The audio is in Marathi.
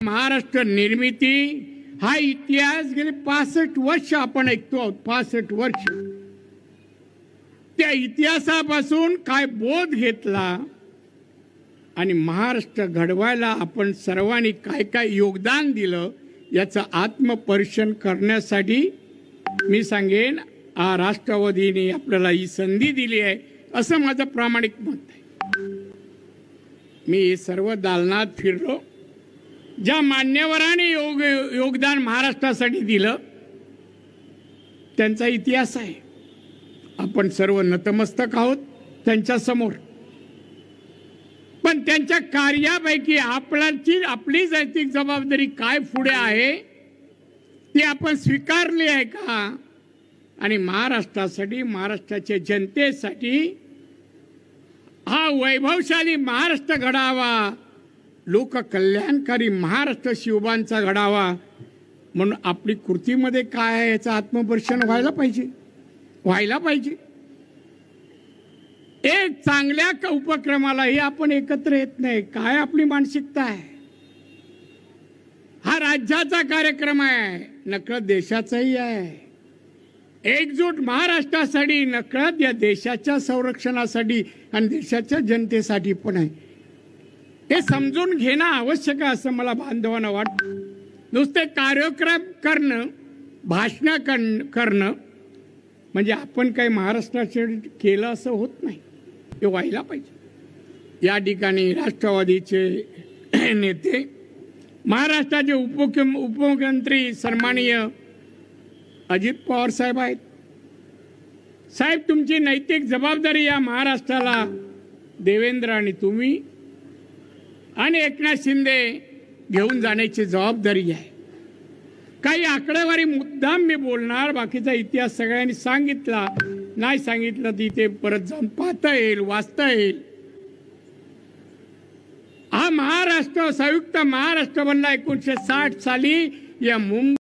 महाराष्ट्र निर्मिती हा इतिहास गेले 65 वर्ष आपण ऐकतो आहोत. 65 वर्ष त्या इतिहासापासून काय बोध घेतला आणि महाराष्ट्र घडवायला आपण सर्वांनी काय काय योगदान दिलं याचं आत्मपरीक्षण करण्यासाठी मी सांगेन राष्ट्रवादीने आपल्याला ही संधी दिली आहे असं माझं प्रामाणिक मत आहे. मी सर्व दालनात फिरलो. ज्या मान्यवरांनी योगदान महाराष्ट्रासाठी दिलं त्यांचा इतिहास आहे. आपण सर्व नतमस्तक आहोत त्यांच्या समोर. पण त्यांच्या कार्यापैकी आपली नैतिक जबाबदारी काय पुढे आहे ती आपण स्वीकारली आहे का? आणि महाराष्ट्रासाठी महाराष्ट्राच्या जनतेसाठी हा वैभवशाली महाराष्ट्र घडावा, लोककल्याणकारी महाराष्ट्र शिवबांचा घडावा म्हणून आपली कृतीमध्ये काय आहे याचं आत्मपरीक्षण व्हायला पाहिजे. एक चांगल्या उपक्रमालाही आपण एकत्र येत नाही. काय आपली मानसिकता आहे? हा राज्याचा कार्यक्रम आहे, नकळत देशाचाही आहे. एकजूट महाराष्ट्रासाठी नकळत या देशाच्या संरक्षणासाठी आणि देशाच्या जनतेसाठी पण आहे. हे समजून घेणं आवश्यक आहे असं मला बांधवांना वाटतं. नुसते कार्यक्रम करणं, भाषणं करणं म्हणजे आपण काही महाराष्ट्रासाठी केलं असं होत नाही. हे व्हायला पाहिजे. या ठिकाणी राष्ट्रवादीचे नेते, महाराष्ट्राचे उपमुख्यमंत्री सन्माननीय अजित पवार साहेब आहेत. साहेब, तुमची नैतिक जबाबदारी या महाराष्ट्राला देवेंद्र आणि तुम्ही आणि एकनाथ शिंदे घेऊन जाण्याची जबाबदारी आहे. काही आकडेवारी मुद्दाम मी बोलणार, बाकीचा इतिहास सगळ्यांनी सांगितला. नाही सांगितलं तर इथे परत जाऊन पाहता येईल, वाचता येईल. हा महाराष्ट्र संयुक्त महाराष्ट्र बनला 1960 साली या मुंबई